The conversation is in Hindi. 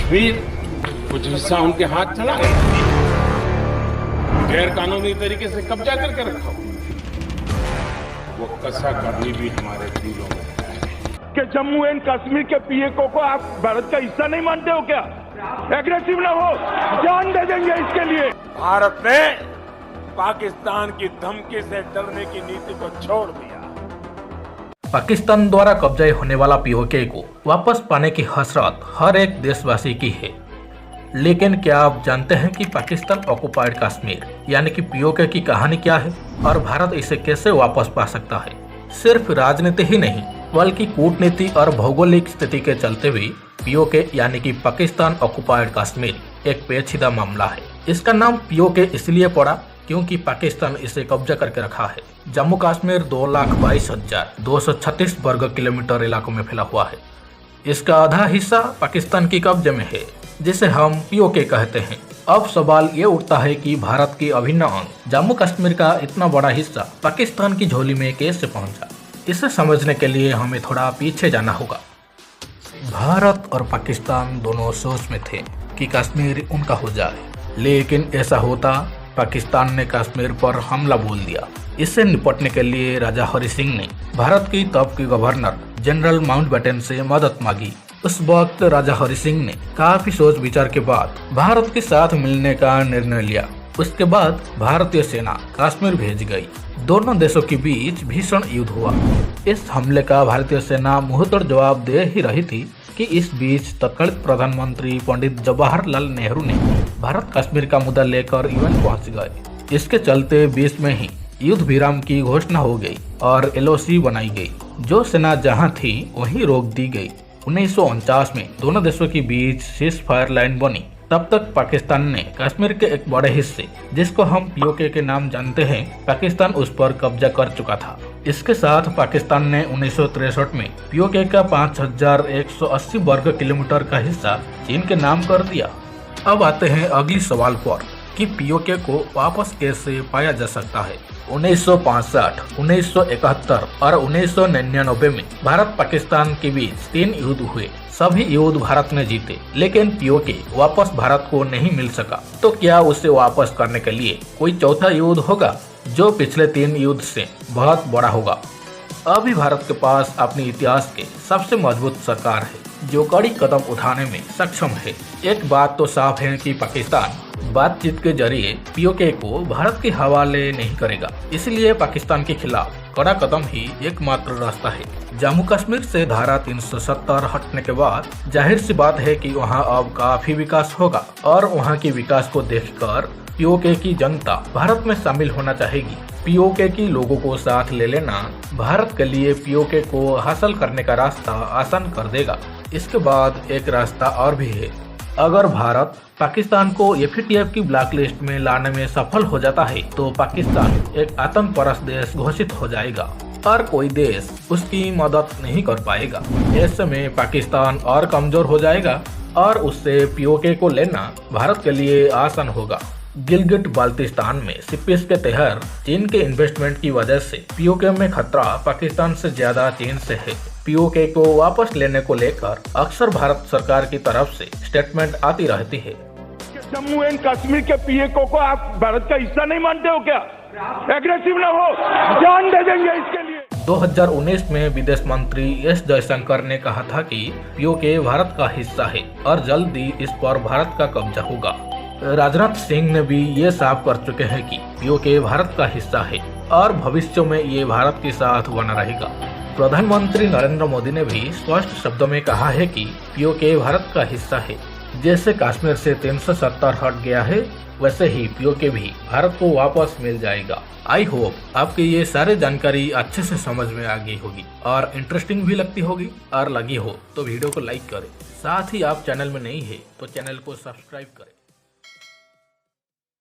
कश्मीर कुछ हिस्सा उनके हाथ चला गया, गैर कानूनी तरीके से कब्जा करके रखा, वो कसा करनी भी हमारे दिलों में है कि जम्मू एंड कश्मीर के पीएको को आप भारत का हिस्सा नहीं मानते हो क्या? एग्रेसिव ना हो, जान दे देंगे इसके लिए। भारत ने पाकिस्तान की धमकी से डरने की नीति को छोड़ दिया। पाकिस्तान द्वारा कब्जा होने वाला पीओके को वापस पाने की हसरत हर एक देशवासी की है, लेकिन क्या आप जानते हैं कि पाकिस्तान ऑक्युपाइड कश्मीर यानी कि पीओके की कहानी क्या है और भारत इसे कैसे वापस पा सकता है? सिर्फ राजनीति ही नहीं बल्कि कूटनीति और भौगोलिक स्थिति के चलते भी पीओके यानी कि पाकिस्तान ऑक्युपाइड कश्मीर एक पेचीदा मामला है। इसका नाम पीओके इसलिए पड़ा क्योंकि पाकिस्तान इसे कब्जा करके रखा है। जम्मू कश्मीर 2,22,236 वर्ग किलोमीटर इलाकों में फैला हुआ है। इसका आधा हिस्सा पाकिस्तान की कब्जे में है, जिसे हम पीओके कहते हैं। अब सवाल ये उठता है कि भारत की अभिन्न अंग जम्मू कश्मीर का इतना बड़ा हिस्सा पाकिस्तान की झोली में कैसे पहुंचा? इसे समझने के लिए हमें थोड़ा पीछे जाना होगा। भारत और पाकिस्तान दोनों सोच में थे कि कश्मीर उनका हो जाए, लेकिन ऐसा होता पाकिस्तान ने कश्मीर पर हमला बोल दिया। इससे निपटने के लिए राजा हरि सिंह ने भारत की तब की गवर्नर जनरल माउंटबेटन से मदद मांगी। उस वक्त राजा हरि सिंह ने काफी सोच विचार के बाद भारत के साथ मिलने का निर्णय लिया। उसके बाद भारतीय सेना कश्मीर भेज गई। दोनों देशों के बीच भीषण युद्ध हुआ। इस हमले का भारतीय सेना मुंहतोड़ जवाब दे ही रही थी कि इस बीच तत्कालीन प्रधानमंत्री पंडित जवाहरलाल नेहरू ने भारत कश्मीर का मुद्दा लेकर यूएन पहुंच गए। इसके चलते बीच में ही युद्ध विराम की घोषणा हो गई और एलओसी बनाई गई। जो सेना जहां थी वहीं रोक दी गई। 1949 में दोनों देशों के बीच सीज फायर लाइन बनी। तब तक पाकिस्तान ने कश्मीर के एक बड़े हिस्से, जिसको हम पीओके के नाम जानते हैं, पाकिस्तान उस पर कब्जा कर चुका था। इसके साथ पाकिस्तान ने 1963 में पीओके का 5,180 वर्ग किलोमीटर का हिस्सा चीन के नाम कर दिया। अब आते हैं अगली सवाल पर कि पीओके को वापस कैसे पाया जा सकता है। 1965, 1971 और 1999 में भारत पाकिस्तान के बीच 3 युद्ध हुए। सभी युद्ध भारत ने जीते, लेकिन पीओके वापस भारत को नहीं मिल सका। तो क्या उसे वापस करने के लिए कोई चौथा युद्ध होगा जो पिछले 3 युद्ध से बहुत बड़ा होगा? अभी भारत के पास अपने इतिहास के सबसे मजबूत सरकार है जो कड़ी कदम उठाने में सक्षम है। एक बात तो साफ है कि पाकिस्तान बातचीत के जरिए पीओके को भारत के हवाले नहीं करेगा। इसलिए पाकिस्तान के खिलाफ कड़ा कदम ही एकमात्र रास्ता है। जम्मू कश्मीर से धारा 370 हटने के बाद जाहिर सी बात है कि वहां अब काफी विकास होगा और वहां के विकास को देखकर पीओके की जनता भारत में शामिल होना चाहेगी। पीओके की लोगों को साथ ले लेना भारत के लिए पीओके को हासिल करने का रास्ता आसान कर देगा। इसके बाद एक रास्ता और भी है। अगर भारत पाकिस्तान को एफएटीएफ की ब्लैक लिस्ट में लाने में सफल हो जाता है तो पाकिस्तान एक आतंकपरस्त देश घोषित हो जाएगा और कोई देश उसकी मदद नहीं कर पाएगा। ऐसे में पाकिस्तान और कमजोर हो जाएगा और उससे पीओके को लेना भारत के लिए आसान होगा। गिलगिट बाल्टिस्तान में सीपीएस के तहत चीन के इन्वेस्टमेंट की वजह से पीओके में खतरा पाकिस्तान से ज्यादा चीन से है। पीओके को वापस लेने को लेकर अक्सर भारत सरकार की तरफ से स्टेटमेंट आती रहती है। जम्मू एंड कश्मीर के पीएको को आप भारत का हिस्सा नहीं मानते हो क्या? एग्रेसिव ना हो, जान दे देंगे इसके लिए। 2019 में विदेश मंत्री एस जयशंकर ने कहा था कि पीओके भारत का हिस्सा है और जल्दी इस पर भारत का कब्जा होगा। राजनाथ सिंह ने भी ये साफ कर चुके हैं कि पीओके भारत का हिस्सा है और भविष्य में ये भारत के साथ बना रहेगा। प्रधानमंत्री नरेंद्र मोदी ने भी स्पष्ट शब्दों में कहा है कि पीओके भारत का हिस्सा है। जैसे कश्मीर से 370 हट गया है, वैसे ही पीओके भी भारत को वापस मिल जाएगा। आई होप आपकी ये सारी जानकारी अच्छे से समझ में आ गई होगी और इंटरेस्टिंग भी लगती होगी, और लगी हो तो वीडियो को लाइक करें। साथ ही आप चैनल में नहीं है तो चैनल को सब्सक्राइब करें।